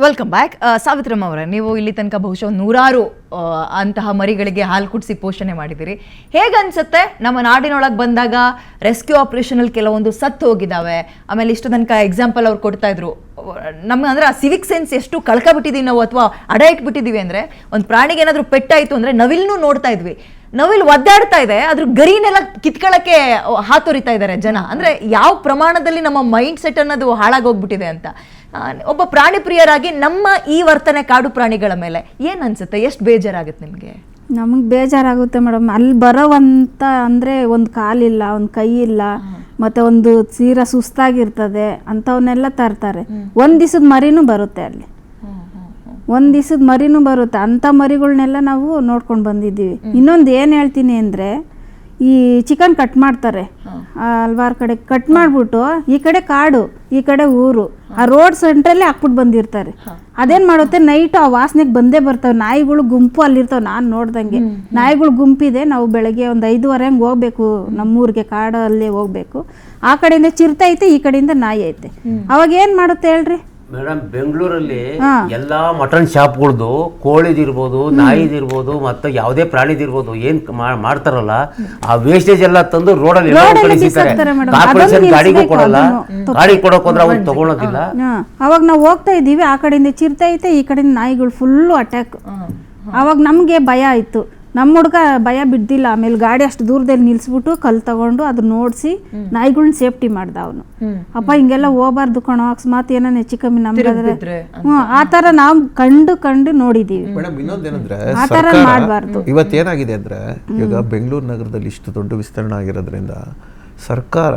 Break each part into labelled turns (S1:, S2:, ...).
S1: Welcome back. Savitramma ಅವರೇ, ನೀವು ಇಲ್ಲಿ ತನಕ ಬಹುಶಃ ನೂರಾರು ಅಂತಹ ಮರಿಗಳಿಗೆ ಹಾಲು ಕುಡಿಸಿ ಪೋಷಣೆ ಮಾಡಿದ್ದೀರಿ. ಹೇಗನ್ಸುತ್ತೆ ನಮ್ಮ ನಾಡಿನೊಳಗೆ ಬಂದಾಗ ರೆಸ್ಕ್ಯೂ ಆಪರೇಷನಲ್ಲಿ ಕೆಲವೊಂದು ಸತ್ತು ಹೋಗಿದ್ದಾವೆ, ಆಮೇಲೆ ಇಷ್ಟು ತನಕ ಎಕ್ಸಾಂಪಲ್ ಅವ್ರು ಕೊಡ್ತಾ ಇದ್ರು, ನಮ್ಗೆ ಅಂದ್ರೆ ಆ ಸಿವಿಕ್ ಸೆನ್ಸ್ ಎಷ್ಟು ಕಳ್ಕೊಬಿಟ್ಟಿದ್ದೀವಿ ನಾವು ಅಥವಾ ಅಡ ಇಟ್ಬಿಟ್ಟಿದ್ದೀವಿ ಅಂದರೆ, ಒಂದು ಪ್ರಾಣಿಗೆ ಏನಾದರೂ ಪೆಟ್ಟಾಯಿತು ಅಂದರೆ ನವಿಲ್ನೂ ನೋಡ್ತಾ ಇದ್ವಿ, ನವಿಲ್ ಒದ್ದಾಡ್ತಾ ಇದೆ, ಅದ್ರ ಗರಿನೆಲ್ಲ ಕಿತ್ಕೊಳ್ಳೋಕ್ಕೆ ಹಾತೊರಿತಾ ಇದ್ದಾರೆ ಜನ. ಅಂದರೆ ಯಾವ ಪ್ರಮಾಣದಲ್ಲಿ ನಮ್ಮ ಮೈಂಡ್ ಸೆಟ್ ಅನ್ನೋದು ಹಾಳಾಗೋಗ್ಬಿಟ್ಟಿದೆ ಅಂತ. ಒಬ್ಬ ಪ್ರಾಣಿ ಪ್ರಿಯರಾಗಿ ನಮ್ಮ ಈ ವರ್ತನೆ ಕಾಡು ಪ್ರಾಣಿಗಳ ಮೇಲೆ ಏನು ಅನ್ಸುತ್ತೆ? ಎಷ್ಟು ಬೇಜಾರಾಗುತ್ತೆ ನಿಮಗೆ?
S2: ನಮಗೆ ಬೇಜಾರಾಗುತ್ತೆ ಮೇಡಮ್. ಅಲ್ಲಿ ಬರೋವಂತ ಅಂದರೆ ಒಂದು ಕಾಲಿಲ್ಲ, ಒಂದು ಕೈ ಇಲ್ಲ, ಮತ್ತು ಒಂದು ತೀರಾ ಸುಸ್ತಾಗಿರ್ತದೆ ಅಂಥವನ್ನೆಲ್ಲ ತರ್ತಾರೆ. ಒಂದು ದಿವಸದ ಮರಿನೂ ಬರುತ್ತೆ ಅಲ್ಲಿ, ಒಂದು ದಿವಸದ ಮರಿನೂ ಬರುತ್ತೆ. ಅಂಥ ಮರಿಗಳ್ನೆಲ್ಲ ನಾವು ನೋಡ್ಕೊಂಡು ಬಂದಿದ್ದೀವಿ. ಇನ್ನೊಂದು ಏನು ಹೇಳ್ತೀನಿ ಅಂದರೆ, ಈ ಚಿಕನ್ ಕಟ್ ಮಾಡ್ತಾರೆ ಹಲ್ವಾರು ಕಡೆ, ಕಟ್ ಮಾಡಿಬಿಟ್ಟು ಈ ಕಡೆ ಕಾಡು ಈ ಕಡೆ ಊರು, ಆ ರೋಡ್ ಸೆಂಟ್ರಲ್ಲೇ ಹಾಕ್ಬಿಟ್ಟು ಬಂದಿರ್ತಾರೆ. ಅದೇನು ಮಾಡುತ್ತೆ, ನೈಟು ಆ ವಾಸನೆಗೆ ಬಂದೇ ಬರ್ತವೆ. ನಾಯಿಗಳು ಗುಂಪು ಅಲ್ಲಿರ್ತಾವೆ. ನಾನು ನೋಡ್ದಂಗೆ ನಾಯಿಗಳು ಗುಂಪಿದೆ. ನಾವು ಬೆಳಗ್ಗೆ ಒಂದು 5:30 ಹಂಗೆ ಹೋಗ್ಬೇಕು, ನಮ್ಮೂರಿಗೆ ಕಾಡಲ್ಲೇ ಹೋಗ್ಬೇಕು. ಆ ಕಡೆಯಿಂದ ಚಿರತೆ ಐತೆ, ಈ ಕಡೆಯಿಂದ ನಾಯಿ ಐತೆ. ಅವಾಗ ಏನು ಮಾಡುತ್ತೆ ಹೇಳ್ರಿ
S3: ಮೇಡಮ್? ಬೆಂಗಳೂರಲ್ಲಿ ಎಲ್ಲಾ ಮಟನ್ ಶಾಪ್ಗಳದು ಕೋಳಿದಿರ್ಬೋದು, ನಾಯಿದಿರ್ಬೋದು, ಮತ್ತೆ ಯಾವುದೇ ಪ್ರಾಣಿದಿರ್ಬೋದು ಏನ್ ಮಾಡ್ತಾರಲ್ಲ, ಆ ವೇಸ್ಟೇಜ್ ಎಲ್ಲ ತಂದು ರೋಡಲ್ಲಿ ಕಾರ್ಪೊರೇಷನ್ ಗಾಡಿಗೂ ಕೊಡಲ್ಲ, ಗಾಡಿ ಕೊಡೋಕೆ ಹೋದ್ರೆ ಅವ್ನು ತಗೊಳೋದಿಲ್ಲ.
S2: ಅವಾಗ ನಾವು ಹೋಗ್ತಾ ಇದ್ದೀವಿ, ಆ ಕಡೆಯಿಂದ ಚಿರತೆ ಐತೆ, ಈ ಕಡೆಯಿಂದ ನಾಯಿಗಳು ಫುಲ್ಲು ಅಟ್ಯಾಕ್. ಅವಾಗ ನಮಗೆ ಭಯ ಆಯಿತು. ನಮ್ಮ ಹುಡುಗ ಭಯ ಬಿದ್ದಿಲ್ಲ. ಆಮೇಲೆ ಗಾಡಿ ಅಷ್ಟು ದೂರದಲ್ಲಿ ನಿಲ್ಲಿಸ್ಬಿಟ್ಟು ಕಲ್ ತಗೊಂಡು ಅದನ್ನ ನೋಡಿಸಿ ನಾಯಿಗಳನ್ನ ಸೇಫ್ಟಿ ಮಾಡ್ದ ಅವನು. ಅಪ್ಪ ಹಿಂಗೆಲ್ಲ ಹೋಗ್ಬಾರ್ದು ಕಣೋ, ಅಕಸ್ಮಾತ್ ಏನೋ ಹೆಚ್ಚು ಕಮ್ಮಿ ನಮ್ಗಾದ್ರೆ ಆ ಥರ ನಾವು ಕಂಡು ನೋಡಿದ್ದೀವಿ.
S4: ಮೇಡಮ್, ಇನ್ನೊಂದೇನಂದ್ರೆ
S2: ಆ ಥರ ಮಾಡಬಾರ್ದು.
S4: ಇವತ್ತೇನಾಗಿದೆ ಅಂದ್ರೆ, ಈಗ ಬೆಂಗಳೂರು ನಗರದಲ್ಲಿ ಇಷ್ಟು ದೊಡ್ಡ ವಿಸ್ತರಣೆ ಆಗಿರೋದ್ರಿಂದ ಸರ್ಕಾರ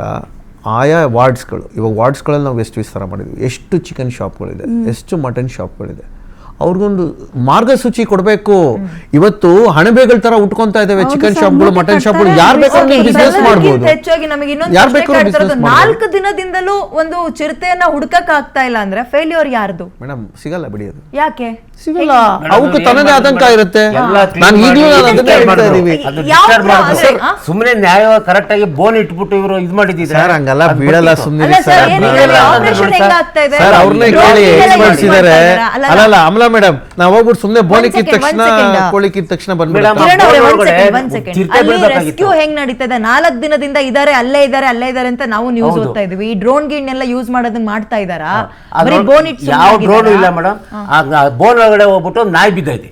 S4: ಆಯಾ ವಾರ್ಡ್ಸ್ಗಳು, ಇವಾಗ ವಾರ್ಡ್ಸ್ಗಳಲ್ಲಿ ನಾವು ಎಷ್ಟು ವಿಸ್ತಾರ ಮಾಡಿದ್ವಿ, ಎಷ್ಟು ಚಿಕನ್ ಶಾಪ್ಗಳಿದೆ, ಎಷ್ಟು ಮಟನ್ ಶಾಪ್ಗಳಿದೆ, ಅವ್ರಿಗೊಂದು ಮಾರ್ಗಸೂಚಿ ಕೊಡಬೇಕು. ಇವತ್ತು ಹಣಬೆಗಳ ತರ ಉಟ್ಕೊಂತಾ ಇದಾವೆ ಚಿಕನ್ ಶಾಪ್ಗಳು, ಮಟನ್ ಶಾಪ್ಗಳು. ಯಾರು ಬೇಕಾದ್ರೂ ಬಿಸ್ನೆಸ್ ಮಾಡಬಹುದು.
S1: ಹೆಚ್ಚಾಗಿ ನಮಗೆ ಇನ್ನೊಂದು 4 ದಿನದಿಂದಲೂ ಒಂದು ಚಿರತೆಯನ್ನ ಹುಡುಕಕ್ ಆಗ್ತಾ ಇಲ್ಲ ಅಂದ್ರೆ ಫೇಲ್ಯೂರ್ ಯಾರ್ದು?
S4: ಮೇಡಮ್, ಸಿಗಲ್ಲ ಬಿಡಿ, ಅದು
S1: ಯಾಕೆ
S4: ಸಿಗಲ್ಲ? ಅವಕ್ಕೆ ತನ್ನದೇ ಆತಂಕ ಇರುತ್ತೆ. ನಾನು ಈಗಲೂ
S3: ಸುಮ್ಮನೆ ನ್ಯಾಯ ಕರೆಕ್ಟ್ ಆಗಿ ಬೋನ್ ಇಟ್ಬಿಟ್ಟು ಇವರು ಇದು ಮಾಡಿದ್ದಾರೆ
S4: ಸರ್. ಹಂಗಲ್ಲ ಬೀಳಲ್ಲ, ಸುಮ್ಮನೆ ಸರ್. ಅವ್ರನ್ನೇ ಕೇಳಿ, ಎಕ್ಸ್ಪರ್ಟ್ಸ್ ಇದಾರೆ. ಅಲ್ಲಲ್ಲ ಅಮಲಾ ಮೇಡಮ್, ನಾವು ಹೋಗ್ಬಿಟ್ಟು ಸುಮ್ಮನೆ ಬೋನಿ ಕಿತ್ತ ತಕ್ಷಣ, ಕೋಳಿ ಕಿತ್ತ ತಕ್ಷಣ ಬಂದ್ಬಿಡೋಣ.
S1: ರೆಸ್ಕ್ಯೂ ಹೆಂಗ್ ನಡೀತದೆ? 4 ದಿನದಿಂದ ಇದಾರೆ, ಅಲ್ಲೇ ಇದಾರೆ ಅಂತ ನಾವು ನ್ಯೂಸ್ ಓದ್ತಾ ಇದೀವಿ. ಈ ಡ್ರೋನ್ ಗಿಡ್ನೆಲ್ಲ ಯೂಸ್ ಮಾಡೋದನ್ನ ಮಾಡ್ತಾ ಇದಾರಾ?
S3: ಯಾವ ಡ್ರೋನ್ ಇಲ್ಲ ಮೇಡಮ್. ಬೋನ್ ಒಳಗಡೆ ಹೋಗ್ಬಿಟ್ಟು ನಾಯಿ ಬಿದ್ದೈತೆ.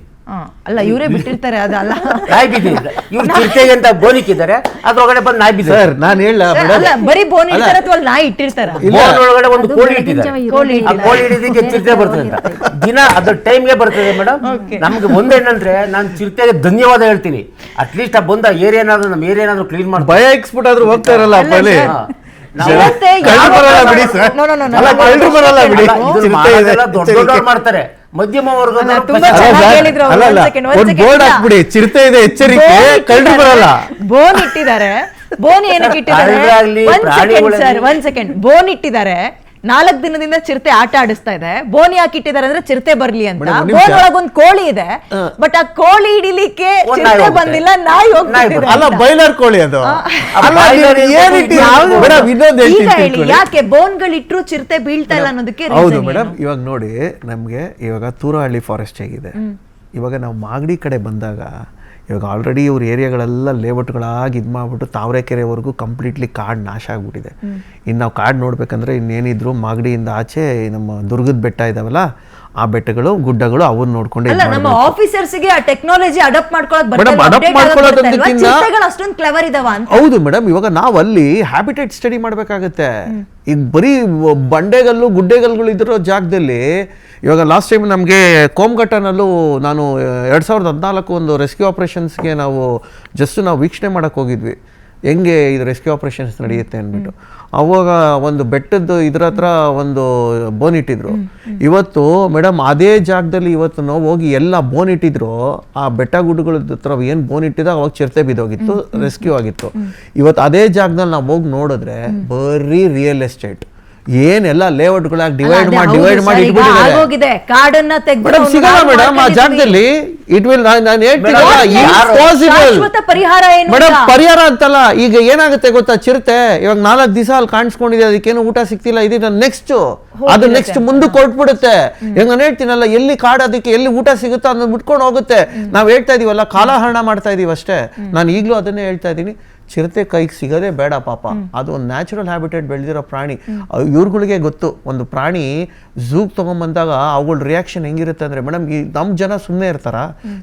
S1: ಅಲ್ಲ, ಇವರೇ ಬಿಟ್ಟಿರ್ತಾರೆ. ಅದಲ್ಲ,
S3: ನಾಯಿ ಬಿದ್ದಿದೆ. ಇವ್ರು ಚಿರತೆಗೆ ಅಂತ ಬೋನಿಕ್ಕಿದ್ದಾರೆ, ಅದ್ರೊಳಗಡೆ ಬಂದು ನಾಯಿ ಬಿದ್ದ.
S4: ಸರ್, ನಾನು ಹೇಳ
S1: ಬರೀ ಬೋನ್ ಇರ್ತಾರೆ ಅಥವಾ ನಾಯಿ ಇಟ್ಟಿರ್ತಾರ?
S3: ಬೋನ್ ಒಳಗಡೆ ಒಂದು ಕೋಳಿ ಇಟ್ಟಿದ್ದಾರೆ. ಆ ಕೋಳಿ ಹಿಡಿದಕ್ಕೆ ಚಿರತೆ ಬರ್ತದೆ ಅಂತ ದಿನ ಅದ್ರ ಟೈಮ್ಗೆ ಬರ್ತದೆ ಮೇಡಮ್. ನಮ್ಗೆ ಒಂದೇನಂದ್ರೆ, ನಾನು ಚಿರತೆಗೆ ಧನ್ಯವಾದ ಹೇಳ್ತೀನಿ. ಅಟ್ಲೀಸ್ಟ್ ಆ ಬಂದ ಏರಿಯಾನಾದ್ರೂ ನಮ್ಮ ಏರಿಯಾನಾದ್ರೂ ಕ್ಲೀನ್ ಮಾಡಿ
S4: ಭಯ ಎಕ್ಸ್ಪೋರ್ಟ್ ಆದ್ರೂ ಹೋಗ್ತಾ ಇರಲ್ಲ.
S3: ಮಾಡ್ತಾರೆ ಮಧ್ಯಮ ವರ್ಗ.
S4: ಬೋರ್ಡ್ ಹಾಕ್ಬಿಡಿ, ಚಿರತೆ ಇದೆ ಎಚ್ಚರಿಕೆ, ಕಳ್ಳರು ಬರಲ್ಲ.
S1: ಬೋನ್ ಇಟ್ಟಿದ್ದಾರೆ. ಬೋನ್ ಏನಕ್ಕೆ ಇಟ್ಟಿದ್ದಾರೆ? ಒಂದ್ ಸೆಕೆಂಡ್. ಬೋನ್ ಇಟ್ಟಿದ್ದಾರೆ, 4 ದಿನದಿಂದ ಚಿರತೆ ಆಟ ಆಡಿಸ್ತಾ ಇದೆ. ಬೋನ್ ಯಾಕೆ ಇಟ್ಟಿದ್ದಾರೆ ಅಂದ್ರೆ ಚಿರತೆ ಬರ್ಲಿ ಅಂತ. ಬೋನ್ ಒಳಗೊಂದು ಕೋಳಿ ಇದೆ, ಬಟ್ ಆ ಕೋಳಿ ಹಿಡಿಲಿಕ್ಕೆ ಚಿರತೆ ಬಂದಿಲ್ಲ, ನಾಯಿ ಹೋಗ್ತಿದೆ.
S4: ಅಲ್ಲ, ಬೈಲರ್ ಕೋಳಿ ಅದು.
S1: ಯಾಕೆ ಬೋನ್ಗಳಿಟ್ರು ಚಿರತೆ ಬೀಳ್ತಾ ಇಲ್ಲ ಅನ್ನೋದಕ್ಕೆ?
S4: ಹೌದು ಮೇಡಮ್. ಇವಾಗ ನೋಡಿ, ನಮ್ಗೆ ಇವಾಗ ತೂರಹಳ್ಳಿ ಫಾರೆಸ್ಟ್ ಹೇಗಿದೆ, ಇವಾಗ ನಾವು ಮಾಗಡಿ ಕಡೆ ಬಂದಾಗ ಇವಾಗ ಆಲ್ರೆಡಿ ಇವ್ರ ಏರಿಯಾಗಳೆಲ್ಲ ಲೇಔಟ್ಗಳಾಗಿ ಇದು ಮಾಡ್ಬಿಟ್ಟು ತಾವರೆಕೆರೆವರೆಗೂ ಕಂಪ್ಲೀಟ್ಲಿ ಕಾಡು ನಾಶ ಆಗ್ಬಿಟ್ಟಿದೆ. ಇನ್ನು ನಾವು ಕಾಡು ನೋಡ್ಬೇಕಂದ್ರೆ ಇನ್ನೇನಿದ್ರು ಮಾಗಡಿಯಿಂದ ಆಚೆ ನಮ್ಮ ದುರ್ಗದ ಬೆಟ್ಟ ಇದಾವಲ್ಲ, ಆ ಬೆಟ್ಟಗಳು ಗುಡ್ಡಗಳು ಅವನ್ನ ನೋಡ್ಕೊಂಡೆ.
S1: ನಮ್ಮ ಆಫೀಸರ್ಸ್ಗೆ ಆ ಟೆಕ್ನಾಲಜಿ ಅಡಾಪ್ಟ್ ಅಷ್ಟೊಂದು ಕ್ಲೆವರ್ ಇದಾವ ಅಂತ.
S4: ಹೌದು ಮೇಡಮ್. ಇವಾಗ ನಾವು ಅಲ್ಲಿ ಹ್ಯಾಬಿಟೇಟ್ ಸ್ಟಡಿ ಮಾಡ್ಬೇಕಾಗತ್ತೆ. ಈಗ ಬರೀ ಬಂಡೆಗಲ್ಲು ಗುಡ್ಡೆಗಲ್ಗಳು ಇದ್ರೋ ಜಾಗದಲ್ಲಿ, ಇವಾಗ ಲಾಸ್ಟ್ ಟೈಮ್ ನಮಗೆ ಕೋಮ್ಘಟ್ಟನಲ್ಲೂ ನಾನು 2014 ಒಂದು ರೆಸ್ಕ್ಯೂ ಆಪರೇಷನ್ಸ್ಗೆ ನಾವು ವೀಕ್ಷಣೆ ಮಾಡಕ್ಕೆ ಹೋಗಿದ್ವಿ, ಹೆಂಗೆ ಇದು ರೆಸ್ಕ್ಯೂ ಆಪರೇಷನ್ಸ್ ನಡೆಯುತ್ತೆ ಅಂದ್ಬಿಟ್ಟು. ಅವಾಗ ಒಂದು ಬೆಟ್ಟದ್ದು ಇದ್ರ ಹತ್ರ ಒಂದು ಬೋನ್ ಇಟ್ಟಿದ್ರು. ಇವತ್ತು ಮೇಡಮ್ ಅದೇ ಜಾಗದಲ್ಲಿ ಇವತ್ತು ನಾವು ಹೋಗಿ ಎಲ್ಲ ಬೋನ್ ಇಟ್ಟಿದ್ರು, ಆ ಬೆಟ್ಟ ಗುಡ್ಡಗಳ ಹತ್ರ ಏನು ಬೋನ್ ಇಟ್ಟಿದಾಗ ಅವಾಗ ಚಿರತೆ ಬಿದ್ದೋಗಿತ್ತು, ರೆಸ್ಕ್ಯೂ ಆಗಿತ್ತು. ಇವತ್ತು ಅದೇ ಜಾಗದಲ್ಲಿ ನಾವು ಹೋಗಿ ನೋಡಿದ್ರೆ ಬರೀ ರಿಯಲ್ ಎಸ್ಟೇಟ್. ಏನೆಲ್ಲ ಲೇಔಟ್ಗಳಾಗಿ ಡಿವೈಡ್ ಮಾಡಿ
S1: ಆಗೋಗಿದೆ, ಕಾಡನ್ನ ತೆಗೆದು
S4: ಮೇಡಮ್ ಸಿಗಲ್ಲ ಮೇಡಮ್ ಆ ಜಾಗದಲ್ಲಿ. ಇಟ್ ವಿಲ್ ನಾನು
S1: ಶಾಶ್ವತ ಪರಿಹಾರ ಏನು
S4: ಮೇಡಮ್ ಪರಿಹಾರ ಅಂತಲ್ಲ. ಈಗ ಏನಾಗುತ್ತೆ ಗೊತ್ತಾ, ಚಿರತೆ ಇವಾಗ 4 ದಿವಸ ಅಲ್ಲಿ ಕಾಣಿಸ್ಕೊಂಡಿದೆ, ಅದಕ್ಕೇನು ಊಟ ಸಿಗ್ತಿಲ್ಲ, ಇದನ್ನ ನೆಕ್ಸ್ಟ್ ಅದು ನೆಕ್ಸ್ಟ್ ಮುಂದಕ್ಕೆ ಹೊರಟ್ಬಿಡುತ್ತೆ. ಈಗ ನಾನು ಹೇಳ್ತೀನಲ್ಲ, ಎಲ್ಲಿ ಕಾಡು ಅದಕ್ಕೆ ಎಲ್ಲಿ ಊಟ ಸಿಗುತ್ತೋ ಅದನ್ನ ಮುಟ್ಕೊಂಡು ಹೋಗುತ್ತೆ. ನಾವ್ ಹೇಳ್ತಾ ಇದೀವಲ್ಲ, ಕಾಲಹರಣ ಮಾಡ್ತಾ ಇದೀವಿ ಅಷ್ಟೇ. ನಾನು ಈಗಲೂ ಅದನ್ನೇ ಹೇಳ್ತಾ ಇದ್ದೀನಿ, ಚಿರತೆ ಕೈಗೆ ಸಿಗೋದೇ ಬೇಡ ಪಾಪ. ಅದು ಒಂದು ನ್ಯಾಚುರಲ್ ಹ್ಯಾಬಿಟೇಟ್ ಬೆಳೆದಿರೋ ಪ್ರಾಣಿ. ಇವ್ರುಗಳಿಗೆ ಗೊತ್ತು, ಒಂದು ಪ್ರಾಣಿ ಝೂಗ್ ತಗೊಂಬಂದಾಗ ಅವುಗಳ ರಿಯಾಕ್ಷನ್ ಹೆಂಗಿರುತ್ತೆ ಅಂದ್ರೆ, ಮೇಡಮ್ ಈ ನಮ್ಮ ಜನ ಸುಮ್ಮನೆ ಇರ್ತಾರ,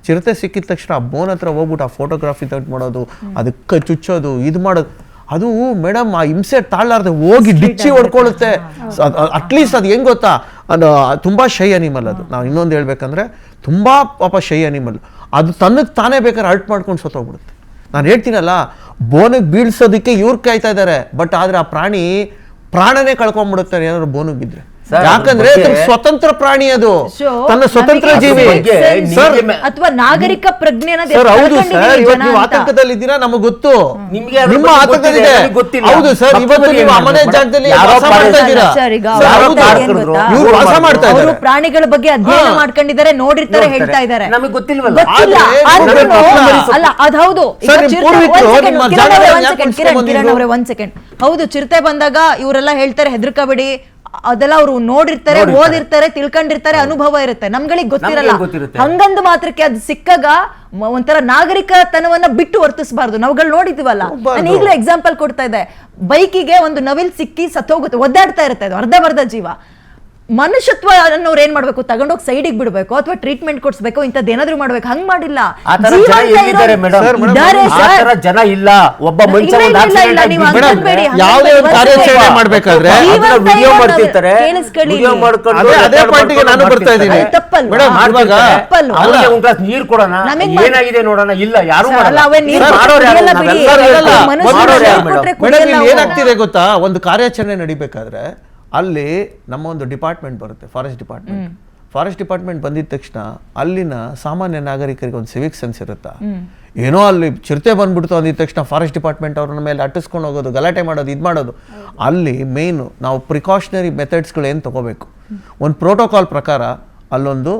S4: ಚಿರತೆ ಸಿಕ್ಕಿದ ತಕ್ಷಣ ಆ ಬೋನ್ ಹತ್ರ ಹೋಗ್ಬಿಟ್ಟು ಆ ಫೋಟೋಗ್ರಾಫಿ ತೆಗೆದು ಮಾಡೋದು, ಅದಕ್ಕೆ ಚುಚ್ಚೋದು, ಇದು ಮಾಡೋದು, ಅದು ಮೇಡಮ್ ಆ ಹಿಂಸೆ ತಾಳಲಾರ್ದೆ ಹೋಗಿ ಡಿಚ್ಚಿ ಹೊಡ್ಕೊಳ್ಳುತ್ತೆ. ಅಟ್ಲೀಸ್ಟ್ ಅದು ಹೆಂಗ್ ಗೊತ್ತಾ, ಅದು ತುಂಬಾ ಶೈ ಅನಿಮಲ್. ಅದು ನಾವು ಇನ್ನೊಂದು ಹೇಳ್ಬೇಕಂದ್ರೆ ತುಂಬಾ ಪಾಪ ಶೈ ಅನಿಮಲ್. ಅದು ತನ್ನಕ್ಕೆ ತಾನೇ ಬೇಕಾದ್ರೆ ಅರ್ಟ್ ಮಾಡ್ಕೊಂಡು ಸತ್ತೋಗ್ಬಿಡುತ್ತೆ. ನಾನು ಹೇಳ್ತೀನಲ್ಲ, ಬೋನಿಗೆ ಬೀಳ್ಸೋದಕ್ಕೆ ಇವ್ರು ಕಾಯ್ತಾ ಇದ್ದಾರೆ, ಬಟ್ ಆದ್ರೆ ಆ ಪ್ರಾಣಿ ಪ್ರಾಣನೇ ಕಳ್ಕೊಂಡ್ಬಿಡುತ್ತಾರೆ ಏನಾದ್ರು ಬೋನಿಗೆ ಬಿದ್ರೆ. ಯಾಕಂದ್ರೆ ಸ್ವತಂತ್ರ ಪ್ರಾಣಿ, ಅದು ತನ್ನ ಸ್ವತಂತ್ರ ಜೀವಿ
S1: ಅಥವಾ ನಾಗರಿಕ ಪ್ರಜ್ಞೆನ.
S4: ಸರ್ ಹೌದು ಸರ್, ಇವತ್ತು ನೀವು ಆತಂಕದಲ್ಲಿ ಇದ್ದೀರಾ, ನಮಗೆ ಗೊತ್ತು, ನಿಮ್ಮ ಆತಂಕದಿದೆ. ಹೌದು ಸರ್, ಇವತ್ತು ನೀವು ಮನೆ ಜಾಗದಲ್ಲಿ ವಾಸ ಮಾಡ್ತಾ ಇದ್ದೀರಾ, ಇವ್ರು ವಾಸ ಮಾಡ್ತಾ ಇದ್ದಾರೆ,
S1: ಪ್ರಾಣಿಗಳ ಬಗ್ಗೆ ಅಧ್ಯಯನ ಮಾಡ್ಕೊಂಡಿದ್ದಾರೆ, ನೋಡಿರ್ತಾರೆ, ಹೇಳ್ತಾ ಇದ್ದಾರೆ.
S3: ನಮಗೆ ಗೊತ್ತಿಲ್ವಲ್ಲ.
S1: ಅಲ್ಲ ಅದ್ ಹೌದು. ಒಂದ್ ಸೆಕೆಂಡ್, ಹೌದು, ಚಿರತೆ ಬಂದಾಗ ಇವರೆಲ್ಲ ಹೇಳ್ತಾರೆ ಹೆದರ್ಕಬೇಡಿ, ಅದೆಲ್ಲ ಅವ್ರು ನೋಡಿರ್ತಾರೆ, ಓದಿರ್ತಾರೆ, ತಿಳ್ಕೊಂಡಿರ್ತಾರೆ, ಅನುಭವ ಇರುತ್ತೆ, ನಮ್ಗಳಿಗೆ ಗೊತ್ತಿರಲ್ಲ. ಹಂಗಂದು ಮಾತ್ರಕ್ಕೆ ಅದು ಸಿಕ್ಕಾಗ ಒಂಥರ ನಾಗರಿಕತನವನ್ನ ಬಿಟ್ಟು ವರ್ತಿಸಬಾರ್ದು. ನಾವುಗಳು ನೋಡಿದೀವಲ್ಲ, ನಾನು ಈಗಲೂ ಎಕ್ಸಾಂಪಲ್ ಕೊಡ್ತಾ ಇದ್ದೆ, ಬೈಕಿಗೆ ಒಂದು ನವಿಲ್ ಸಿಕ್ಕಿ ಸತ್ತೋಗುತ್ತೆ, ಒದ್ದಾಡ್ತಾ ಇರುತ್ತೆ, ಅದು ಅರ್ಧ ಜೀವ. ಮನುಷ್ಯತ್ವ ಅನ್ನೋರು ಏನ್ ಮಾಡ್ಬೇಕು, ತಗೊಂಡೋಗಿ ಸೈಡಿಗೆ ಬಿಡ್ಬೇಕು ಅಥವಾ ಟ್ರೀಟ್ಮೆಂಟ್ ಕೊಡ್ಸ್ಬೇಕು, ಇಂಥದ್ದೇನಾದ್ರೂ ಮಾಡ್ಬೇಕು. ಹಂಗ್ ಮಾಡಿಲ್ಲ.
S3: ಜನ ಇಲ್ಲ, ಒಬ್ಬ ಮನುಷ್ಯ
S4: ಯಾವುದೇ ಒಂದು ಕಾರ್ಯಾಚರಣೆ ಮಾಡ್ಬೇಕಾದ್ರೆ
S3: ವಿಡಿಯೋ ಮಾಡ್ತಿರ್ತಾರೆ,
S4: ಅದೇ ಪಾಯಿಂಟಿಗೆ ನಾನು ಬರ್ತಾ ಇದ್ದೀನಿ.
S3: ನೀರ್ ಕೊಡೋಣ, ಏನಾಗಿದೆ ನೋಡೋಣ, ಇಲ್ಲ ಯಾರು
S4: ಏನಾಗ್ತಿದೆ ಗೊತ್ತಾ, ಒಂದು ಕಾರ್ಯಾಚರಣೆ ನಡಿಬೇಕಾದ್ರೆ ಅಲ್ಲಿ ನಮ್ಮ ಒಂದು ಡಿಪಾರ್ಟ್ಮೆಂಟ್ ಬರುತ್ತೆ, ಫಾರೆಸ್ಟ್ ಡಿಪಾರ್ಟ್ಮೆಂಟ್ ಬಂದಿದ ತಕ್ಷಣ ಅಲ್ಲಿನ ಸಾಮಾನ್ಯ ನಾಗರಿಕರಿಗೆ ಒಂದು ಸಿವಿಕ್ ಸೆನ್ಸ್ ಇರುತ್ತಾ, ಏನೋ ಅಲ್ಲಿ ಚಿರತೆ ಬಂದ್ಬಿಡ್ತು ಅಂದಿದ ತಕ್ಷಣ ಫಾರೆಸ್ಟ್ ಡಿಪಾರ್ಟ್ಮೆಂಟ್ ಅವ್ರನ್ನ ಮೇಲೆ ಅಟ್ಟಿಸ್ಕೊಂಡು ಹೋಗೋದು, ಗಲಾಟೆ ಮಾಡೋದು, ಇದು ಮಾಡೋದು. ಅಲ್ಲಿ ಮೇಯ್ನು ನಾವು ಪ್ರಿಕಾಷನರಿ ಮೆಥಡ್ಸ್ಗಳು ಏನು ತಗೋಬೇಕು, ಒಂದು ಪ್ರೋಟೋಕಾಲ್ ಪ್ರಕಾರ ಅಲ್ಲೊಂದು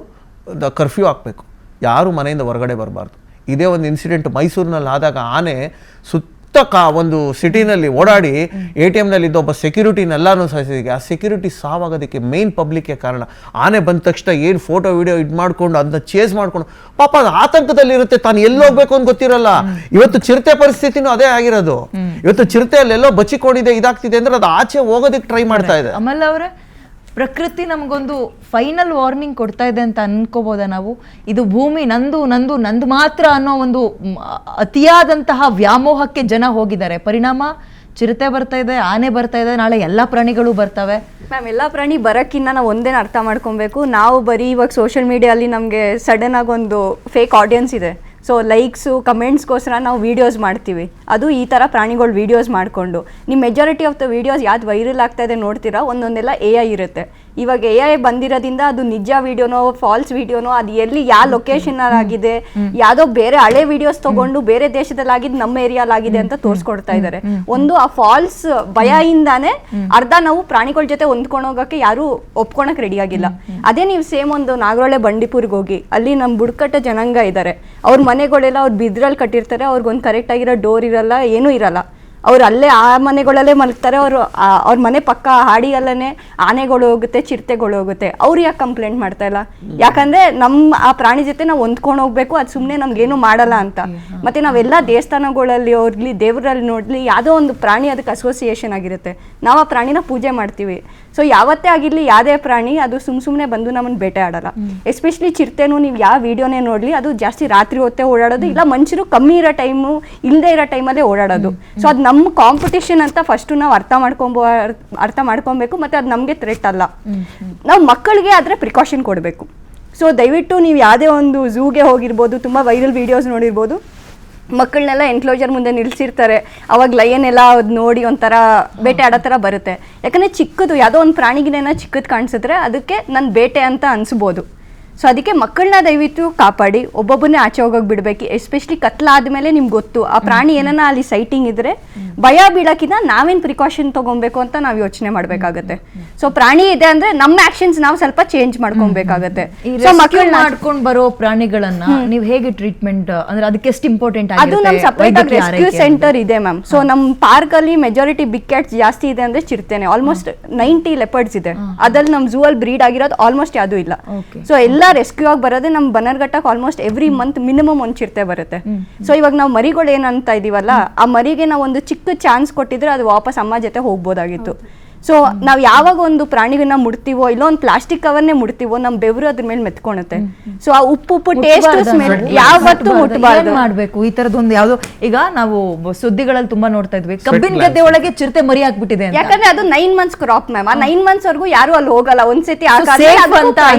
S4: ಕರ್ಫ್ಯೂ ಹಾಕಬೇಕು, ಯಾರು ಮನೆಯಿಂದ ಹೊರಗಡೆ ಬರಬಾರ್ದು. ಇದೇ ಒಂದು ಇನ್ಸಿಡೆಂಟ್ ಮೈಸೂರಿನಲ್ಲಿ ಆದಾಗ, ಆನೆ ಒಂದು ಸಿಟಿನಲ್ಲಿ ಓಡಾಡಿ ATM ನಲ್ಲಿ ಇದ್ದ ಒಬ್ಬ ಸೆಕ್ಯೂರಿಟಿನೆಲ್ಲಾನು ಸಾಯಿಸಿದೆ. ಆ ಸೆಕ್ಯೂರಿಟಿ ಸಾವಾಗೋದಕ್ಕೆ ಮೇನ್ ಪಬ್ಲಿಕ್ಗೆ ಕಾರಣ. ಆನೆ ಬಂದ ತಕ್ಷಣ ಏನು ಫೋಟೋ ವಿಡಿಯೋ ಇದು ಮಾಡ್ಕೊಂಡು ಅದನ್ನ ಚೇಸ್ ಮಾಡ್ಕೊಂಡು ಪಾಪ ಅದು ಆತಂಕದಲ್ಲಿರುತ್ತೆ, ತಾನು ಎಲ್ಲಿ ಹೋಗ್ಬೇಕು ಅಂತ ಗೊತ್ತಿರಲ್ಲ. ಇವತ್ತು ಚಿರತೆ ಪರಿಸ್ಥಿತಿನೂ ಅದೇ ಆಗಿರೋದು. ಇವತ್ತು ಚಿರತೆಯಲ್ಲಿ ಎಲ್ಲೋ ಬಚ್ಚಿಕೊಂಡಿದೆ, ಇದಾಗ್ತಿದೆ ಅಂದ್ರೆ ಅದು ಆಚೆ ಹೋಗೋದಕ್ಕೆ ಟ್ರೈ ಮಾಡ್ತಾ ಇದೆ.
S1: ಆಮೇಲೆ ಅವರೇ ಪ್ರಕೃತಿ ನಮಗೊಂದು ಫೈನಲ್ ವಾರ್ನಿಂಗ್ ಕೊಡ್ತಾ ಇದೆ ಅಂತ ಅನ್ಕೋಬೋದಾ ನಾವು? ಇದು ಭೂಮಿ ನಂದು ಮಾತ್ರ ಅನ್ನೋ ಒಂದು ಅತಿಯಾದಂತಹ ವ್ಯಾಮೋಹಕ್ಕೆ ಜನ ಹೋಗಿದ್ದಾರೆ. ಪರಿಣಾಮ ಚಿರತೆ ಬರ್ತಾ ಇದೆ, ಆನೆ ಬರ್ತಾ ಇದೆ, ನಾಳೆ ಎಲ್ಲಾ ಪ್ರಾಣಿಗಳು ಬರ್ತವೆ.
S5: ಮ್ಯಾಮ್, ಎಲ್ಲ ಪ್ರಾಣಿ ಬರೋಕ್ಕಿಂತ ನಾವು ಒಂದೇನು ಅರ್ಥ ಮಾಡ್ಕೊಬೇಕು, ನಾವು ಬರೀ ಇವಾಗ ಸೋಷಿಯಲ್ ಮೀಡಿಯಲ್ಲಿ ನಮಗೆ ಸಡನ್ ಆಗಿ ಒಂದು ಫೇಕ್ ಆಡಿಯನ್ಸ್ ಇದೆ. ಸೊ ಲೈಕ್ಸು ಕಮೆಂಟ್ಸ್ಗೋಸ್ಕರ ನಾವು ವೀಡಿಯೋಸ್ ಮಾಡ್ತೀವಿ. ಅದು ಈ ಥರ ಪ್ರಾಣಿಗಳು ವೀಡಿಯೋಸ್ ಮಾಡಿಕೊಂಡು ನಿಮ್ಮ ಮೆಜಾರಿಟಿ ಆಫ್ ದ ವೀಡಿಯೋಸ್ ಯಾವ್ದು ವೈರಲ್ ಆಗ್ತಾ ಇದೆ ನೋಡ್ತೀರಾ, ಒಂದೊಂದೆಲ್ಲ AI ಇರುತ್ತೆ. ಇವಾಗ AI ಬಂದಿರೋದ್ರಿಂದ ಅದು ನಿಜ ವಿಡಿಯೋನೋ ಫಾಲ್ಸ್ ವಿಡಿಯೋನೋ, ಅದು ಎಲ್ಲಿ ಯಾವ ಲೊಕೇಶನ್ ಆಗಿದೆ, ಯಾವುದೋ ಬೇರೆ ಹಳೆ ವಿಡಿಯೋಸ್ ತಗೊಂಡು ಬೇರೆ ದೇಶದಲ್ಲಿ ಆಗಿದ್ದು ನಮ್ಮ ಏರಿಯಾಲ್ ಆಗಿದೆ ಅಂತ ತೋರಿಸ್ಕೊಡ್ತಾ ಇದ್ದಾರೆ. ಒಂದು ಆ ಫಾಲ್ಸ್ ಭಯದಿಂದಾನೇ ಅರ್ಧ ನಾವು ಪ್ರಾಣಿಗಳ ಜೊತೆ ಹೊಂದ್ಕೊಂಡು ಹೋಗೋಕ್ಕೆ ಯಾರು ಒಪ್ಕೊಳಕ್ ರೆಡಿ ಆಗಿಲ್ಲ. ಅದೇ ನೀವು ಸೇಮ್ ಒಂದು ನಾಗರಹೊಳೆ ಬಂಡೀಪುರ್ಗೆ ಹೋಗಿ, ಅಲ್ಲಿ ನಮ್ಮ ಬುಡಕಟ್ಟ ಜನಾಂಗ ಇದ್ದಾರೆ, ಅವ್ರ ಮನೆಗಳೆಲ್ಲ ಅವ್ರು ಬಿದ್ರಲ್ಲಿ ಕಟ್ಟಿರ್ತಾರೆ, ಅವ್ರಿಗೊಂದು ಕರೆಕ್ಟ್ ಆಗಿರೋ ಡೋರ್ ಇರಲ್ಲ, ಏನೂ ಇರಲ್ಲ. ಅವ್ರು ಅಲ್ಲೇ ಆ ಮನೆಗಳಲ್ಲೇ ಮಲಗ್ತಾರೆ. ಅವ್ರ ಮನೆ ಪಕ್ಕ ಹಾಡಿಯಲ್ಲೇ ಆನೆಗಳು ಹೋಗುತ್ತೆ, ಚಿರತೆಗಳು ಹೋಗುತ್ತೆ. ಅವ್ರು ಯಾಕೆ ಕಂಪ್ಲೇಂಟ್ ಮಾಡ್ತಾ ಇಲ್ಲ? ಯಾಕಂದ್ರೆ ನಮ್ಮ ಆ ಪ್ರಾಣಿ ಜೊತೆ ನಾವು ಹೊಂದ್ಕೊಂಡು ಹೋಗ್ಬೇಕು, ಅದು ಸುಮ್ಮನೆ ನಮ್ಗೇನು ಮಾಡಲ್ಲ ಅಂತ. ಮತ್ತೆ ನಾವೆಲ್ಲ ದೇವಸ್ಥಾನಗಳಲ್ಲಿ ಹೋಗ್ಲಿ, ದೇವರಲ್ಲಿ ನೋಡ್ಲಿ, ಯಾವುದೋ ಒಂದು ಪ್ರಾಣಿ ಅದಕ್ಕೆ ಅಸೋಸಿಯೇಷನ್ ಆಗಿರುತ್ತೆ, ನಾವು ಆ ಪ್ರಾಣಿನ ಪೂಜೆ ಮಾಡ್ತೀವಿ. ಸೊ ಯಾವತ್ತೇ ಆಗಿರಲಿ ಯಾವುದೇ ಪ್ರಾಣಿ ಅದು ಸುಮ್ಮನೆ ಬಂದು ನಮ್ಮನ್ನು ಬೇಟೆ ಆಡಲ್ಲ. ಎಸ್ಪೆಷಲಿ ಚಿರತೆನೂ ನೀವು ಯಾವ ವಿಡಿಯೋನೇ ನೋಡಲಿ, ಅದು ಜಾಸ್ತಿ ರಾತ್ರಿ ಹೊತ್ತೇ ಓಡಾಡೋದು, ಇಲ್ಲ ಮನುಷ್ಯರು ಕಮ್ಮಿ ಇರೋ ಟೈಮು, ಇಲ್ಲದೆ ಇರೋ ಟೈಮಲ್ಲೇ ಓಡಾಡೋದು. ಸೊ ಅದು ನಮ್ಮ ಕಾಂಪಿಟೇಷನ್ ಅಂತ ಫಸ್ಟು ನಾವು ಅರ್ಥ ಮಾಡ್ಕೊಬೇಕು. ಮತ್ತು ಅದು ನಮಗೆ ಥ್ರೆಟ್ ಅಲ್ಲ. ನಾವು ಮಕ್ಕಳಿಗೆ ಆದರೆ ಪ್ರಿಕಾಷನ್ ಕೊಡಬೇಕು. ಸೊ ದಯವಿಟ್ಟು ನೀವು ಯಾವುದೇ ಒಂದು ಝೂಗೆ ಹೋಗಿರ್ಬೋದು, ತುಂಬ ವೈರಲ್ ವೀಡಿಯೋಸ್ ನೋಡಿರ್ಬೋದು, ಮಕ್ಕಳನ್ನೆಲ್ಲ ಎನ್ಕ್ಲೋಜರ್ ಮುಂದೆ ನಿಲ್ಲಿಸಿರ್ತಾರೆ, ಅವಾಗ ಲಯನ್ ಎಲ್ಲ ಅದು ನೋಡಿ ಒಂಥರ ಬೇಟೆ ಆಡೋ ಥರ ಬರುತ್ತೆ. ಯಾಕಂದರೆ ಚಿಕ್ಕದು ಯಾವುದೋ ಒಂದು ಪ್ರಾಣಿಗಿನೇನ ಚಿಕ್ಕದು ಕಾಣಿಸಿದ್ರೆ ಅದಕ್ಕೆ ನನ್ನ ಬೇಟೆ ಅಂತ ಅನಿಸ್ಬೋದು. ಸೊ ಅದಕ್ಕೆ ಮಕ್ಕಳನ್ನ ದಯವಿಟ್ಟು ಕಾಪಾಡಿ, ಒಬ್ಬೊಬ್ಬನೇ ಆಚೆ ಹೋಗೋಕೆ ಬಿಡಬೇಕು. ಎಸ್ಪೆಷಲಿ ಕತ್ಲಾದ್ಮೇಲೆ ನಿಮ್ಗೆ ಗೊತ್ತು ಆ ಪ್ರಾಣಿ ಏನನ್ನ ಅಲ್ಲಿ ಸೈಟಿಂಗ್ ಇದ್ರೆ ಭಯ ಬೀಳಕ್ಕಿಂತ ನಾವೇನು ಪ್ರಿಕಾಷನ್ ತಗೊಬೇಕು ಅಂತ ನಾವು ಯೋಚನೆ ಮಾಡಬೇಕಾಗತ್ತೆ. ಸೊ ಪ್ರಾಣಿ ಇದೆ ಅಂದ್ರೆ ನಮ್ಮ ಆಕ್ಷನ್ಸ್ ನಾವು ಸ್ವಲ್ಪ ಚೇಂಜ್ ಮಾಡ್ಕೊಬೇಕಾಗತ್ತೆ. ಸೊ ಮಕ್ಕಳನ್ನ
S1: ಮಾಡ್ಕೊಂಡು ಬರೋ ಪ್ರಾಣಿಗಳನ್ನ ನೀವು ಹೇಗೆ ಟ್ರೀಟ್ಮೆಂಟ್ ಅಂದ್ರೆ ಅದಕ್ಕೆ ಎಷ್ಟು ಇಂಪಾರ್ಟೆಂಟ್
S5: ಅದು ನಮ್ ಸಪರೇಟ್ ಆಗಿ ರೆಸ್ಕ್ಯೂ ಸೆಂಟರ್ ಇದೆ ಮ್ಯಾಮ್. ಸೊ ನಮ್ ಪಾರ್ಕ್ ಅಲ್ಲಿ ಮೆಜಾರಿಟಿ ಬಿಗ್ ಕ್ಯಾಟ್ಸ್ ಜಾಸ್ತಿ ಇದೆ ಅಂದ್ರೆ ಚಿರತೆನೆ. ಆಲ್ಮೋಸ್ಟ್ 90 ಲೆಪರ್ಡ್ಸ್ ಇದೆ. ಅದ್ರಲ್ಲಿ ನಮ್ ಝೂ ಅಲ್ಲಿ ಬ್ರೀಡ್ ಆಗಿರೋದು ಆಲ್ಮೋಸ್ಟ್ ಯಾವ್ದು ಇಲ್ಲ. ಸೊ ಎಲ್ಲ ರೆಸ್ಕ್ಯೂ ಆಗಿ ಬರೋದೇ ನಮ್ ಬನ್ನರ್ಘಟ್ಟಕ್ಕೆ ಆಲ್ಮೋಸ್ಟ್ ಎವ್ರಿ ಮಂತ್ ಮಿನಿಮಮ್ ಒಂದ್ ಚಿರತೆ ಬರುತ್ತೆ. ಸೊ ಇವಾಗ ನಾವು ಮರಿಗಳು ಏನಂತ ಇದೀವಲ್ಲ, ಆ ಮರಿಗೆ ನಾವು ಒಂದು ಚಿಕ್ಕ ಚಾನ್ಸ್ ಕೊಟ್ಟಿದ್ರೆ ಅದು ವಾಪಸ್ ಅಮ್ಮ ಜೊತೆ ಹೋಗ್ಬೋದಾಗಿತ್ತು. ಸೊ ನಾವು ಯಾವಾಗ ಒಂದು ಪ್ರಾಣಿಗಳನ್ನ ಮುಡ್ತೀವೋ, ಇಲ್ಲ ಒಂದು ಪ್ಲಾಸ್ಟಿಕ್ ಕವರ್ನೇ ಮುಡ್ತೀವೋ, ನಮ್ ಬೆವರು ಅದ್ರ ಮೇಲೆ ಮೆತ್ಕೊಳುತ್ತೆ. ಸೊ ಆ ಉಪ್ಪು ಟೇಸ್ಟ್ ಸ್ಮೆಲ್ ಯಾವತ್ತೂ ಮುಟ್ಬಾರ್ದು.
S1: ಮಾಡ್ಬೇಕು ಈ ತರದೊಂದು ಯಾವ್ದೋ. ಈಗ ನಾವು ಸುದ್ದಿಗಳಲ್ಲಿ ತುಂಬಾ ನೋಡ್ತಾ ಇದ್ವಿ, ಕಬ್ಬಿನ ಗದ್ದೆ ಒಳಗೆ ಚಿರತೆ ಮರಿ ಹಾಕ್ಬಿಟ್ಟಿದೆ ಅಂತ.
S5: ಯಾಕಂದ್ರೆ ಅದು 9 months ಕ್ರಾಪ್ ಮ್ಯಾಮ್. ಆ 9 months ವರ್ಗೂ ಯಾರು ಅಲ್ಲಿ ಹೋಗಲ್ಲ. ಒಂದ್ಸತಿ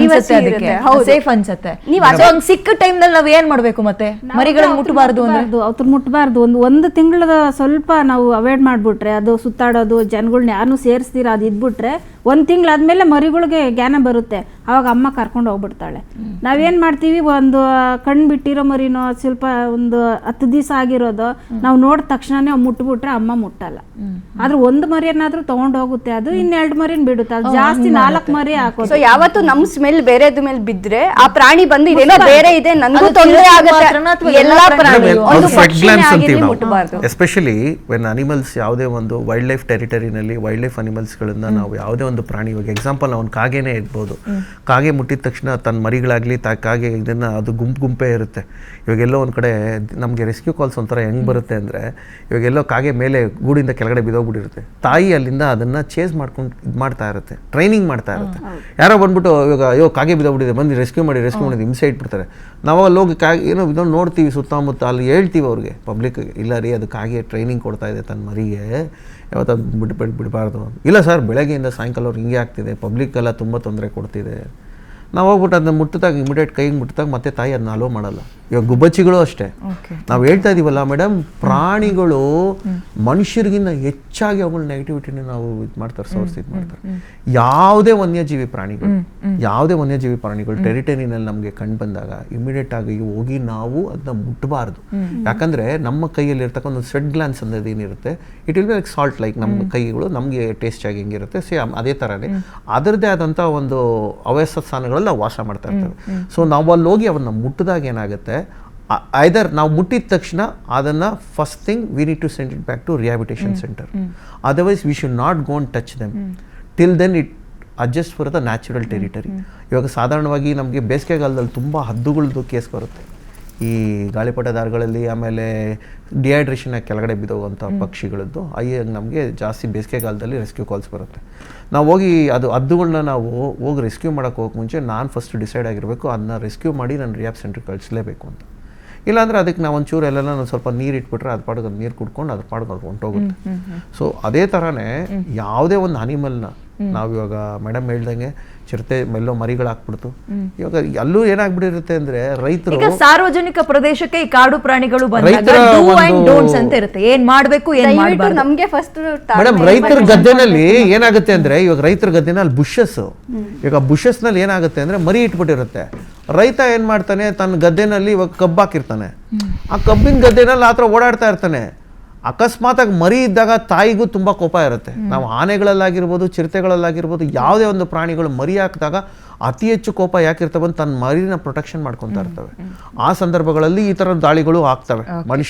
S1: ಸೇಫ್ ಅನ್ಸುತ್ತೆ. ನೀವು ಅದು ಹಂಗ್ ಸಿಕ್ಕ ಟೈಮ್ ನಲ್ಲಿ ನಾವ್ ಏನ್ ಮಾಡ್ಬೇಕು ಮತ್ತೆ? ಮರಿಗಳನ್ನ ಮುಟ್ಟಬಾರ್ದು ಅಂದ್ರೆ
S2: ಅವ್ರು ಮುಟ್ಬಾರ್ದು. ಒಂದು ತಿಂಗಳ ಸ್ವಲ್ಪ ನಾವು ಅವಾಯ್ಡ್ ಮಾಡ್ಬಿಟ್ರೆ, ಅದು ಸುತ್ತಾಡೋದು, ಜನಗಳನ್ನ ಯಾರನ್ನೂ ಸೇರಿಸ್ತೀರ ಅದು ಇದ್ಬಿಟ್ರೆ, 1 ತಿಂಗಳಾದ್ಮೇಲೆ ಮರಿಗಳಿಗೆ ಜ್ಞಾನ ಬರುತ್ತೆ. ಅವಾಗ ಅಮ್ಮ ಕರ್ಕೊಂಡು ಹೋಗ್ಬಿಡ್ತಾಳೆ. ನಾವೇನ್ ಮಾಡ್ತೀವಿ, ಒಂದು ಕಣ್ಣು ಬಿಟ್ಟಿರೋ ಮರಿನೋ ಸ್ವಲ್ಪ ಒಂದು 10 ದಿವಸ ಆಗಿರೋದು ನಾವು ನೋಡಿದ ತಕ್ಷಣನೇ ಮುಟ್ಬಿಟ್ರೆ ಅಮ್ಮ ಮುಟ್ಟಲ್ಲ. ಆದ್ರೆ 1 ಮರಿಯನ್ನಾದ್ರೂ ತಗೊಂಡ್ ಹೋಗುತ್ತೆ, ಅದು 2 ಮರಿನ ಬಿಡುತ್ತೆ. ಅದು ಜಾಸ್ತಿ 4 ಮರಿ ಹಾಕೋದು.
S5: ಸೊ ಯಾವತ್ತು ನಮ್ ಸ್ಮೆಲ್ ಬೇರೆದ ಮೇಲೆ ಬಿದ್ರೆ ಆ ಪ್ರಾಣಿ ಬಂದು ಇದೇನೋ ಬೇರೆ ಇದೆ ನನಗೂ ತೊಂದರೆ ಆಗುತ್ತೆ. ಎಲ್ಲಾ ಪ್ರಾಣಿ ಒಂದು ಪಕ್ಷಿನೇ ಆಗಿರ್ಲಿ ಮುಟ್ಟಬಾರ್ದು.
S4: ಎಸ್ಪೆಷಲಿ ವೆನ್ ಅನಿಮಲ್ಸ್ ಯಾವುದೇ ಒಂದು ವೈಲ್ಡ್ ಲೈಫ್ ಟೆರಿಟರಿನಲ್ಲಿ ವೈಲ್ಡ್ ಲೈಫ್ ಅನಿಮಲ್ಸ್ಗಳನ್ನ ನಾವು ಯಾವುದೇ ಒಂದು ಪ್ರಾಣಿ, ಇವಾಗ ಎಕ್ಸಾಂಪಲ್ ನಾವು ಒಂದು ಕಾಗೆನೇ ಇರ್ಬೋದು. ಕಾಗೆ ಮುಟ್ಟಿದ ತಕ್ಷಣ ತನ್ನ ಮರಿಗಳಾಗಲಿ ಕಾಗೆ ಇದನ್ನು ಅದು ಗುಂಪೇ ಇರುತ್ತೆ. ಇವಾಗೆಲ್ಲೋ ಒಂದು ಕಡೆ ನಮಗೆ ರೆಸ್ಕ್ಯೂ ಕಾಲ್ಸ್ ಒಂಥರ ಹೆಂಗೆ ಬರುತ್ತೆ ಅಂದರೆ, ಇವಾಗೆಲ್ಲೋ ಕಾಗೆ ಮೇಲೆ ಗೂಡಿಂದ ಕೆಳಗಡೆ ಬಿದ್ದೋಗ್ಬಿಟ್ಟಿರುತ್ತೆ. ತಾಯಿ ಅಲ್ಲಿಂದ ಅದನ್ನು ಚೇಸ್ ಮಾಡ್ಕೊಂಡು ಇದು ಮಾಡ್ತಾ ಇರುತ್ತೆ, ಟ್ರೈನಿಂಗ್ ಮಾಡ್ತಾ ಇರುತ್ತೆ. ಯಾರೋ ಬಂದ್ಬಿಟ್ಟು ಇವಾಗ ಅಯ್ಯೋ ಕಾಗೆ ಬಿದ್ದೋಗ್ಬಿಟ್ಟಿದೆ ಬಂದು ರೆಸ್ಕ್ಯೂ ಮಾಡಿ ಹಿಂಸೆ ಇಟ್ಬಿಡ್ತಾರೆ. ನಾವು ಅಲ್ಲಿ ಹೋಗಿ ಕಾಗೆ ಏನೋ ಇದನ್ನು ನೋಡ್ತೀವಿ ಸುತ್ತಮುತ್ತ, ಅಲ್ಲಿ ಹೇಳ್ತೀವಿ ಅವ್ರಿಗೆ ಪಬ್ಲಿಕ್ಗೆ, ಇಲ್ಲ ರೀ ಅದು ಕಾಗೆ ಟ್ರೈನಿಂಗ್ ಕೊಡ್ತಾ ಇದೆ ತನ್ನ ಮರಿಗೆ, ಯಾವತ್ತು ಬಿಡಬಾರ್ದು. ಇಲ್ಲ ಸರ್ ಬೆಳಗ್ಗೆಯಿಂದ ಸಾಯಂಕಾಲವ್ರು ಹಿಂಗೆ ಆಗ್ತಿದೆ, ಪಬ್ಲಿಕ್ಕೆಲ್ಲ ತುಂಬ ತೊಂದರೆ ಕೊಡ್ತಿದೆ. ನಾವು ಹೋಗ್ಬಿಟ್ಟು ಅದನ್ನ ಮುಟ್ಟಿದಾಗ ಇಮಿಡಿಯೇಟ್ ಕೈಗೆ ಮುಟ್ಟಿದಾಗ ಮತ್ತೆ ತಾಯಿ ಅದನ್ನ ಅಲೋ ಮಾಡಲ್ಲ. ಇವಾಗ ಗುಬ್ಬಚ್ಚಿಗಳು ಅಷ್ಟೇ. ನಾವು ಹೇಳ್ತಾ ಇದೀವಲ್ಲ ಮೇಡಮ್, ಪ್ರಾಣಿಗಳು ಮನುಷ್ಯರಿಗಿಂತ ಹೆಚ್ಚಾಗಿ ಅವುಗಳ ನೆಗೆಟಿವಿಟಿನ ನಾವು ಇದು ಮಾಡ್ತಾರೆ, ಸೋರ್ಸ್ ಇದು ಮಾಡ್ತಾರೆ. ಯಾವುದೇ ವನ್ಯಜೀವಿ ಪ್ರಾಣಿಗಳು ಟೆರಿಟರಿನಲ್ಲಿ ನಮಗೆ ಕಂಡು ಬಂದಾಗ ಇಮಿಡಿಯೇಟ್ ಆಗಿ ಹೋಗಿ ನಾವು ಅದನ್ನ ಮುಟ್ಟಬಾರ್ದು. ಯಾಕಂದ್ರೆ ನಮ್ಮ ಕೈಯಲ್ಲಿ ಇರ್ತಕ್ಕಂಥ ಒಂದು ಸ್ವೆಟ್ ಗ್ಲಾನ್ಸ್ ಅನ್ನೋದು ಏನಿರುತ್ತೆ, it will be like salt, like ನಮ್ಮ ಕೈಗಳು ನಮಗೆ ಟೇಸ್ಟ್ ಆಗಿ ಹೆಂಗಿರುತ್ತೆ ಸೇಮ್ ಅದೇ ಥರನೇ ಅದರದ್ದೇ ಆದಂಥ ಒಂದು ಅವಯವ ಸ್ಥಾನಗಳಲ್ಲಿ ನಾವು ವಾಸ ಮಾಡ್ತಾ ಇರ್ತೇವೆ. ಸೊ ನಾವು ಅಲ್ಲಿ ಹೋಗಿ ಅವನ್ನ ಮುಟ್ಟಿದಾಗ ಏನಾಗುತ್ತೆ, ಐದರ್ ನಾವು ಮುಟ್ಟಿದ ತಕ್ಷಣ ಅದನ್ನು first thing we need to send it back to rehabilitation centre. Otherwise we should not go and touch them till then it adjust for the natural territory. ಇವಾಗ ಸಾಧಾರಣವಾಗಿ ನಮಗೆ ಬೇಸಿಗೆಗಾಲದಲ್ಲಿ ತುಂಬ ಹದ್ದುಗಳದ್ದು ಕೇಸ್ ಬರುತ್ತೆ, ಈ ಗಾಳಿಪಟ ದಾರಗಳಲ್ಲಿ, ಆಮೇಲೆ ಡಿಹೈಡ್ರೇಷನ್ ಕೆಳಗಡೆ ಬಿದ್ದೋಗುವಂಥ ಪಕ್ಷಿಗಳದ್ದು. ನಮಗೆ ಜಾಸ್ತಿ ಬೇಸಿಗೆಗಾಲದಲ್ಲಿ ರೆಸ್ಕ್ಯೂ ಕಾಲ್ಸ್ ಬರುತ್ತೆ. ನಾವು ಹೋಗಿ ಅದು ಹದ್ದುಗಳನ್ನ ನಾವು ಹೋಗಿ ರೆಸ್ಕ್ಯೂ ಮಾಡೋಕ್ಕೆ ಹೋಗಕ್ಕೆ ಮುಂಚೆ ನಾನು ಫಸ್ಟ್ ಡಿಸೈಡ್ ಆಗಿರಬೇಕು, ಅದನ್ನ ರೆಸ್ಕ್ಯೂ ಮಾಡಿ ನಾನು ರಿಹ್ಯಾಬ್ ಸೆಂಟ್ರಿಗೆ ಕಳಿಸಲೇಬೇಕು ಅಂತ. ಇಲ್ಲಾಂದರೆ ಅದಕ್ಕೆ ನಾವು ಒಂಚೂರು ಎಲ್ಲೆಲ್ಲ ಸ್ವಲ್ಪ ನೀರು ಇಟ್ಬಿಟ್ರೆ ಅದು ಪಾಡಿಗೆ ಅದು ನೀರು ಕುಡ್ಕೊಂಡು ಅದ್ರ ಪಾಡಿಗೆ ಅದು ಹೊಂಟೋಗುತ್ತೆ. ಸೊ ಅದೇ ಥರನೇ ಯಾವುದೇ ಒಂದು ಅನಿಮಲ್ನ ನಾವು ಇವಾಗ ಮೇಡಮ್ ಹೇಳ್ದಂಗೆ ಚಿರತೆ ಮೆಲ್ಲೋ ಮರಿಗಳು ಹಾಕ್ಬಿಡ್ತು. ಇವಾಗ ಅಲ್ಲೂ ಏನಾಗ್ಬಿಟ್ಟಿರುತ್ತೆ ಅಂದ್ರೆ ರೈತರು
S1: ಸಾರ್ವಜನಿಕ ಪ್ರದೇಶಕ್ಕೆ ಈ ಕಾಡು ಪ್ರಾಣಿಗಳು ಅಂತ ಇರುತ್ತೆ, ಏನ್ ಮಾಡ್ಬೇಕು ಏನ್ ಮಾಡ್ಬಾರ್ದು
S5: ನಮ್ಗೆ ಫಸ್ಟ್
S4: ಮೇಡಮ್. ರೈತರ ಗದ್ದೆನಲ್ಲಿ ಏನಾಗುತ್ತೆ ಅಂದ್ರೆ, ಇವಾಗ ರೈತರ ಗದ್ದೆನಲ್ಲಿ ಬುಷಸ್, ಈಗ ಬುಷಸ್ ನಲ್ಲಿ ಏನಾಗುತ್ತೆ ಅಂದ್ರೆ ಮರಿ ಇಟ್ಬಿಟ್ಟಿರುತ್ತೆ. ರೈತ ಏನ್ ಮಾಡ್ತಾನೆ, ತನ್ನ ಗದ್ದೆನಲ್ಲಿ ಇವಾಗ ಕಬ್ಬು ಹಾಕಿರ್ತಾನೆ, ಆ ಕಬ್ಬಿನ ಗದ್ದೆನಲ್ಲಿ ಆತರ ಓಡಾಡ್ತಾ ಇರ್ತಾನೆ. ಅಕಸ್ಮಾತಾಗಿ ಮರಿ ಇದ್ದಾಗ ತಾಯಿಗೂ ತುಂಬ ಕೋಪ ಇರುತ್ತೆ. ನಾವು ಆನೆಗಳಲ್ಲಾಗಿರ್ಬೋದು, ಚಿರತೆಗಳಲ್ಲಾಗಿರ್ಬೋದು, ಯಾವುದೇ ಒಂದು ಪ್ರಾಣಿಗಳು ಮರಿ ಹಾಕಿದಾಗ ಅತಿ ಹೆಚ್ಚು ಕೋಪ ಯಾಕಿರ್ತವೆ, ತನ್ನ ಮರಿನ ಪ್ರೊಟೆಕ್ಷನ್ ಮಾಡ್ಕೊತಾ ಇರ್ತವೆ. ಆ ಸಂದರ್ಭಗಳಲ್ಲಿ ಈ ಥರದ ದಾಳಿಗಳು ಆಗ್ತವೆ. ಮನುಷ್ಯ